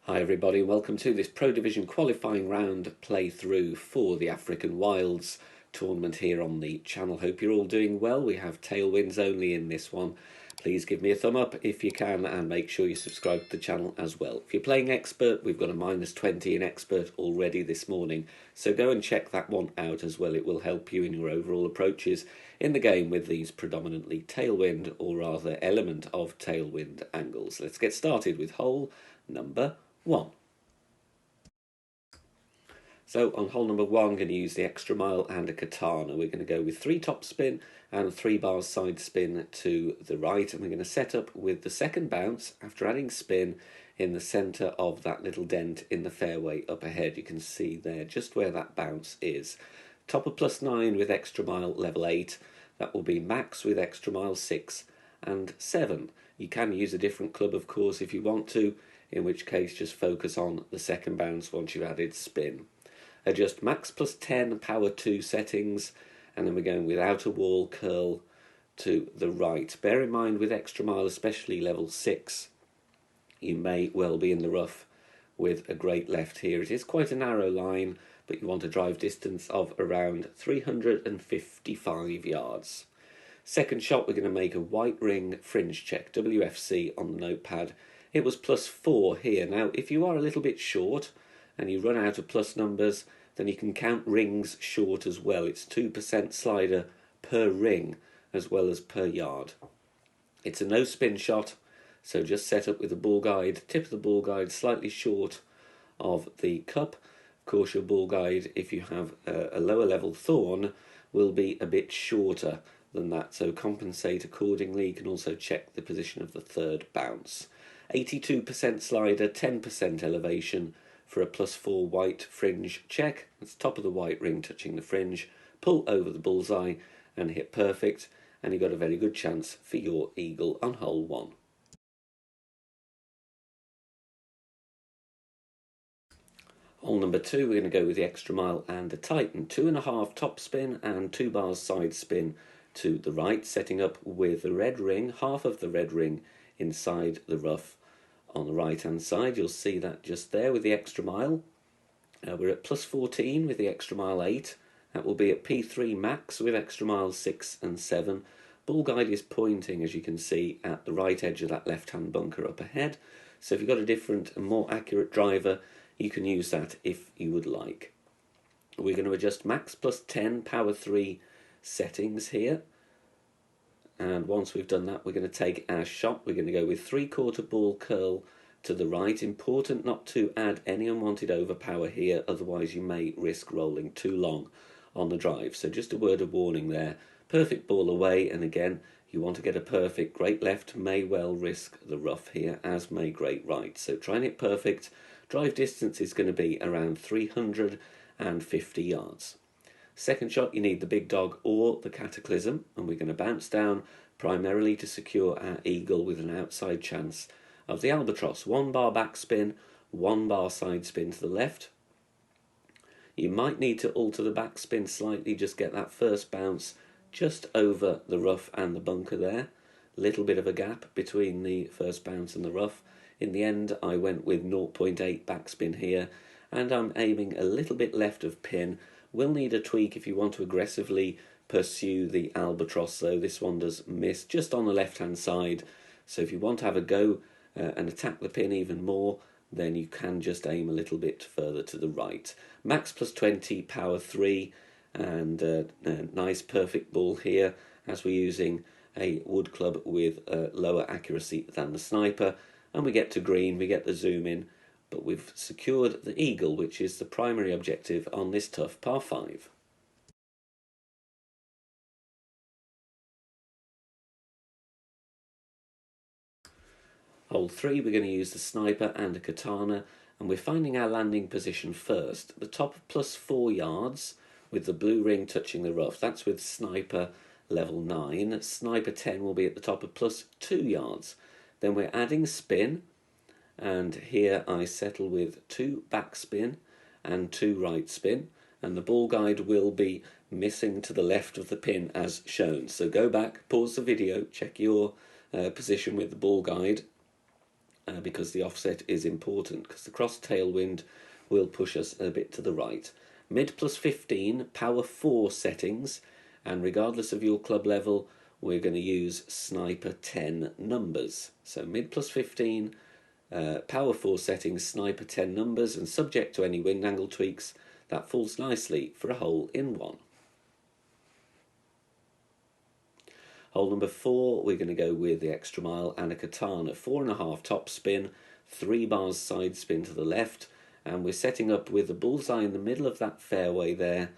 Hi everybody, welcome to this Pro Division qualifying round playthrough for the African Wilds tournament here on the channel. Hope you're all doing well. We have tailwinds only in this one. Please give me a thumb up if you can and make sure you subscribe to the channel as well. If you're playing Expert, we've got a -20 in Expert already this morning, so go and check that one out as well. It will help you in your overall approaches in the game with these predominantly tailwind, or rather element of tailwind angles. Let's get started with hole number 1. So on hole number 1, I'm going to use the extra mile and a katana. We're going to go with 3 top spin and 3 bars side spin to the right, and we're going to set up with the second bounce after adding spin in the centre of that little dent in the fairway up ahead. You can see there just where that bounce is. Top of +9 with extra mile level 8. That will be max with extra mile 6 and 7. You can use a different club of course if you want to, in which case just focus on the second bounce once you've added spin. Adjust max +10 power 2 settings, and then we're going with outer wall curl to the right. Bear in mind with extra mile, especially level 6, you may well be in the rough with a great left here. It is quite a narrow line, but you want a drive distance of around 355 yards. Second shot, we're going to make a white ring fringe check, WFC on the notepad. It was +4 here. Now, if you are a little bit short and you run out of plus numbers, then you can count rings short as well. It's 2% slider per ring as well as per yard. It's a no spin shot, so just set up with the ball guide, tip of the ball guide slightly short of the cup. Of course, your ball guide, if you have a lower level thorn, will be a bit shorter than that, so compensate accordingly. You can also check the position of the third bounce. 82% slider, 10% elevation for a +4 white fringe check. That's top of the white ring touching the fringe. Pull over the bullseye and hit perfect, and you've got a very good chance for your eagle on hole 1. Hole number 2, we're going to go with the extra mile and a tighten. 2.5 top spin and 2 bars side spin to the right, setting up with the red ring, half of the red ring inside the rough on the right hand side. You'll see that just there with the extra mile. We're at +14 with the extra mile 8. That will be at P3 max with extra mile 6 and 7. Ball guide is pointing, as you can see, at the right edge of that left hand bunker up ahead. So if you've got a different and more accurate driver, you can use that if you would like. We're going to adjust max +10 power 3 settings here. And once we've done that, we're going to take our shot. We're going to go with 3/4 ball curl to the right. Important not to add any unwanted overpower here, otherwise you may risk rolling too long on the drive. So just a word of warning there. Perfect ball away, and again, you want to get a perfect. Great left may well risk the rough here, as may great right. So try and hit perfect. Drive distance is going to be around 350 yards. Second shot, you need the big dog or the cataclysm, and we're going to bounce down primarily to secure our eagle with an outside chance of the albatross. 1 bar backspin, 1 bar side spin to the left. You might need to alter the backspin slightly, just get that first bounce just over the rough and the bunker there. Little bit of a gap between the first bounce and the rough. In the end, I went with 0.8 backspin here, and I'm aiming a little bit left of pin. Will need a tweak if you want to aggressively pursue the albatross, though. This one does miss just on the left hand side, so if you want to have a go and attack the pin even more, then you can just aim a little bit further to the right. Max +20 power 3, and a nice perfect ball here, as we're using a wood club with lower accuracy than the sniper. And we get to green, we get the zoom in, but we've secured the eagle, which is the primary objective on this tough par 5. Hole 3, we're going to use the sniper and a katana, and we're finding our landing position first. The top of +4 yards with the blue ring touching the rough. That's with sniper level 9. Sniper 10 will be at the top of +2 yards. Then we're adding spin, and here I settle with 2 backspin and 2 right spin, and the ball guide will be missing to the left of the pin as shown. So go back, pause the video, check your position with the ball guide, because the offset is important, because the cross tailwind will push us a bit to the right. Mid plus 15, power 4 settings, and regardless of your club level, we're going to use sniper 10 numbers. So mid plus 15, power 4 settings, sniper 10 numbers, and subject to any wind angle tweaks, that falls nicely for a hole in 1. Hole number 4, we're going to go with the extra mile and a katana. 4.5 top spin, 3 bars side spin to the left, and we're setting up with the bullseye in the middle of that fairway there,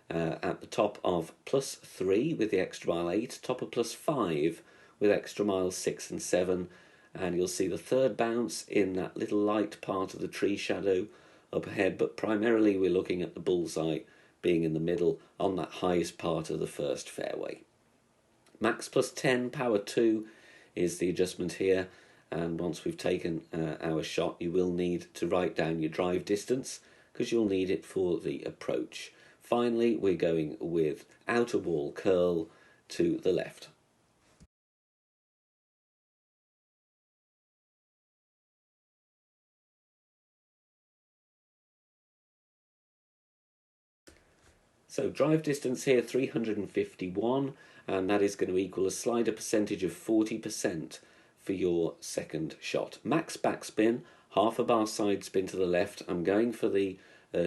at the top of plus 3 with the extra mile 8, top of plus 5 with extra mile 6 and 7, and you'll see the third bounce in that little light part of the tree shadow up ahead, but primarily we're looking at the bullseye being in the middle on that highest part of the first fairway. Max plus 10, power 2 is the adjustment here, and once we've taken our shot, you will need to write down your drive distance because you'll need it for the approach. Finally, we're going with outer wall curl to the left. So drive distance here 351, and that is going to equal a slider percentage of 40% for your second shot. Max backspin, half a bar side spin to the left. I'm going for the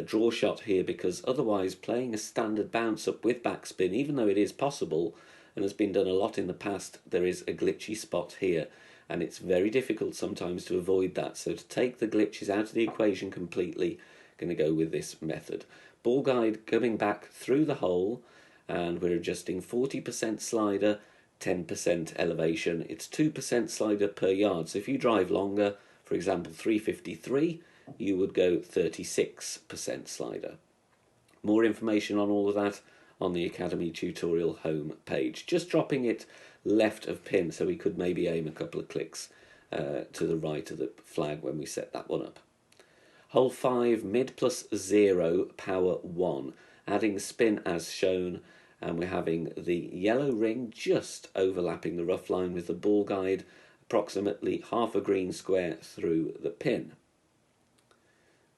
draw shot here because otherwise playing a standard bounce up with backspin, even though it is possible and has been done a lot in the past, there is a glitchy spot here, and it's very difficult sometimes to avoid that. So to take the glitches out of the equation completely, I'm going to go with this method. Ball guide coming back through the hole, and we're adjusting 40% slider, 10% elevation. It's 2% slider per yard. So if you drive longer, for example 353, you would go 36% slider. More information on all of that on the Academy tutorial home page. Just dropping it left of pin, so we could maybe aim a couple of clicks to the right of the flag when we set that one up. Hole 5, mid plus 0, power 1. Adding spin as shown, and we're having the yellow ring just overlapping the rough line with the ball guide, approximately half a green square through the pin.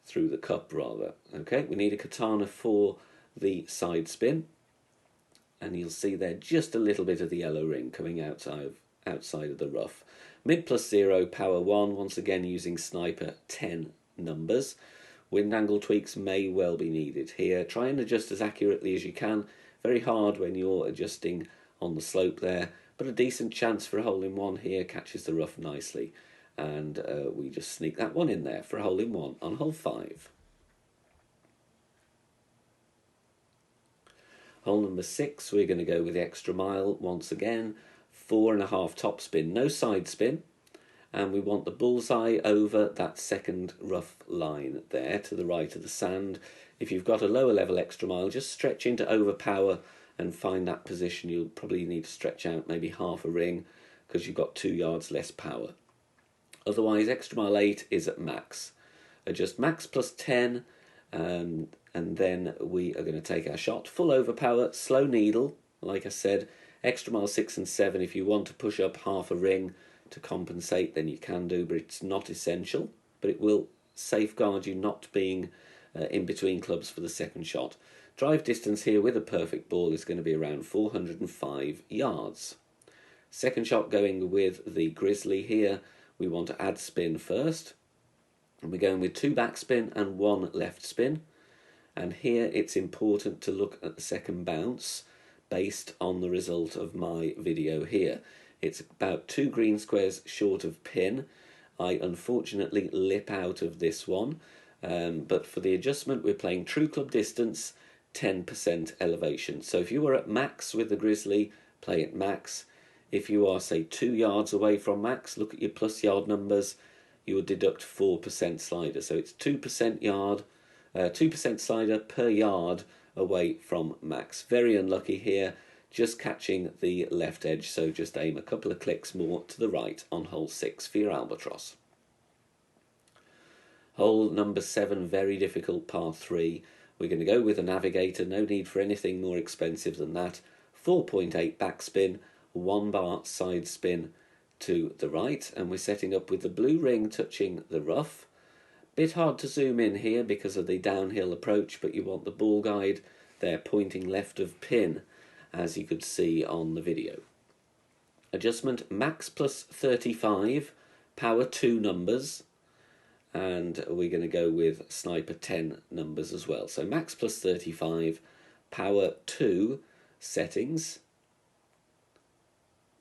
Through the cup, rather. Okay, we need a katana for the side spin, and you'll see there just a little bit of the yellow ring coming outside of the rough. Mid plus 0, power 1, once again using sniper 10 numbers. Wind angle tweaks may well be needed here. Try and adjust as accurately as you can. Very hard when you're adjusting on the slope there, but a decent chance for a hole in 1 here. Catches the rough nicely, and we just sneak that one in there for a hole in 1 on hole 5. Hole number 6, we're going to go with the extra mile once again. 4.5 top spin, no side spin. And we want the bullseye over that second rough line there to the right of the sand. If you've got a lower level extra mile, just stretch into overpower and find that position. You'll probably need to stretch out maybe half a ring because you've got 2 yards less power. Otherwise, extra mile 8 is at max. Adjust max plus 10, and then we are going to take our shot. Full overpower, slow needle, like I said. Extra mile 6 and 7, if you want to push up half a ring to compensate, then you can do, but it's not essential. But it will safeguard you not being in between clubs for the second shot. Drive distance here with a perfect ball is going to be around 405 yards. Second shot going with the Grizzly here. We want to add spin first, and we're going with 2 backspin and 1 left spin. And here it's important to look at the second bounce based on the result of my video here. It's about 2 green squares short of pin. I unfortunately lip out of this one, but for the adjustment we're playing true club distance, 10% elevation. So if you were at max with the Grizzly, play at max. If you are, say, 2 yards away from max, look at your plus yard numbers, you will deduct 4% slider. So it's 2% slider per yard away from max. Very unlucky here. Just catching the left edge, so just aim a couple of clicks more to the right on hole 6 for your albatross. Hole number 7, very difficult par 3. We're going to go with a navigator, no need for anything more expensive than that. 4.8 backspin, 1 bar side spin to the right, and we're setting up with the blue ring touching the rough. Bit hard to zoom in here because of the downhill approach, but you want the ball guide there pointing left of pin, as you could see on the video. Adjustment max plus 35, power 2 numbers, and we're going to go with sniper 10 numbers as well. So max plus 35, power 2 settings.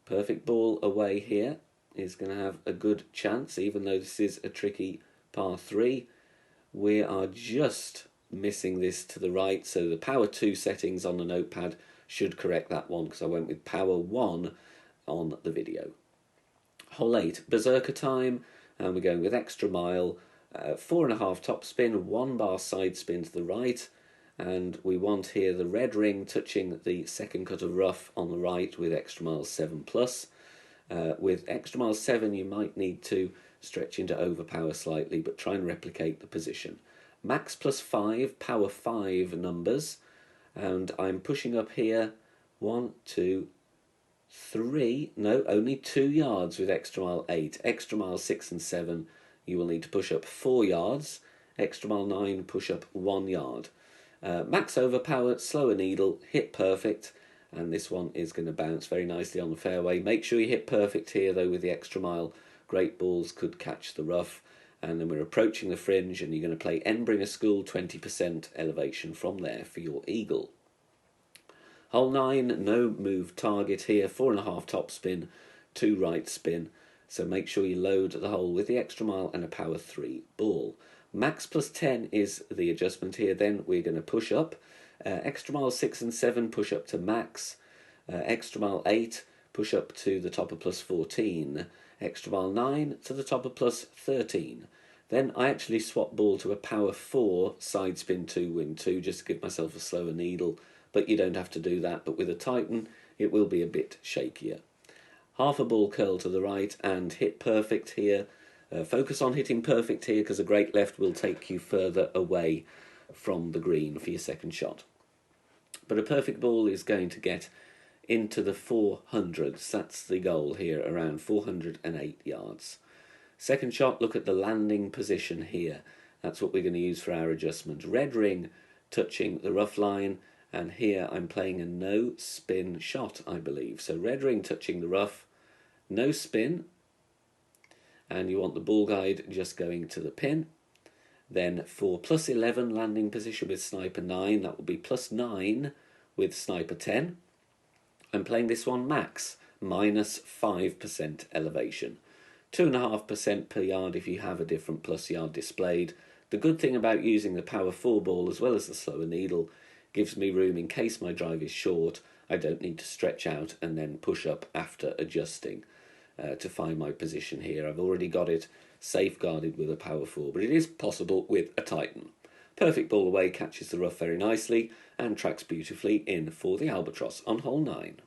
Perfect ball away here is going to have a good chance, even though this is a tricky par 3. We are just missing this to the right, so the power 2 settings on the notepad should correct that one, because I went with power 1 on the video. Hole 8, berserker time, and we're going with extra mile, 4.5 top spin, 1 bar side spin to the right, and we want here the red ring touching the second cut of rough on the right with extra mile 7 plus. With extra mile 7 you might need to stretch into overpower slightly, but try and replicate the position. Max plus 5, power 5 numbers, and I'm pushing up here 1, 2, 3, no, only 2 yards with extra mile 8. Extra mile 6 and 7 you will need to push up 4 yards. Extra mile 9 push up 1 yard. Max overpower, slower needle, hit perfect, and this one is going to bounce very nicely on the fairway. Make sure you hit perfect here though with the extra mile. Great balls could catch the rough. And then we're approaching the fringe, and you're going to play Enbringer School, 20% elevation from there for your eagle. Hole 9, no move target here, 4.5 top spin, 2 right spin. So make sure you load the hole with the extra mile and a power 3 ball. Max plus 10 is the adjustment here. Then we're going to push up. Extra mile 6 and 7 push up to max. Extra mile 8 push up to the top of plus 14. Extra mile 9 to the top of plus 13. Then I actually swap ball to a power 4 side spin 2 wind 2 just to give myself a slower needle, but you don't have to do that. But with a Titan it will be a bit shakier. Half a ball curl to the right and hit perfect here. Focus on hitting perfect here, because a great left will take you further away from the green for your second shot. But a perfect ball is going to get into the 400s. That's the goal here, around 408 yards. Second shot, look at the landing position here. That's what we're going to use for our adjustment. Red ring touching the rough line, and here I'm playing a no spin shot, I believe. So red ring touching the rough, no spin, and you want the ball guide just going to the pin. Then for plus 11 landing position with sniper 9, that will be plus 9 with sniper 10. I'm playing this one max, minus 5% elevation. 2.5% per yard if you have a different plus yard displayed. The good thing about using the power 4 ball as well as the slower needle gives me room in case my drive is short. I don't need to stretch out and then push up after adjusting to find my position here. I've already got it safeguarded with a power 4, but it is possible with a Titan. Perfect ball away, catches the rough very nicely and tracks beautifully in for the albatross on hole 9.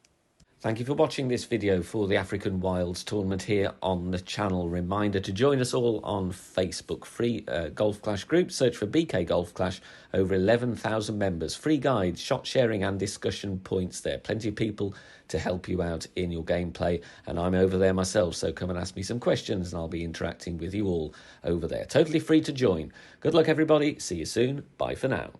Thank you for watching this video for the African Wilds tournament here on the channel. Reminder to join us all on Facebook. Free Golf Clash group. Search for BK Golf Clash. Over 11,000 members. Free guides, shot sharing and discussion points there. Plenty of people to help you out in your gameplay. And I'm over there myself, so come and ask me some questions and I'll be interacting with you all over there. Totally free to join. Good luck, everybody. See you soon. Bye for now.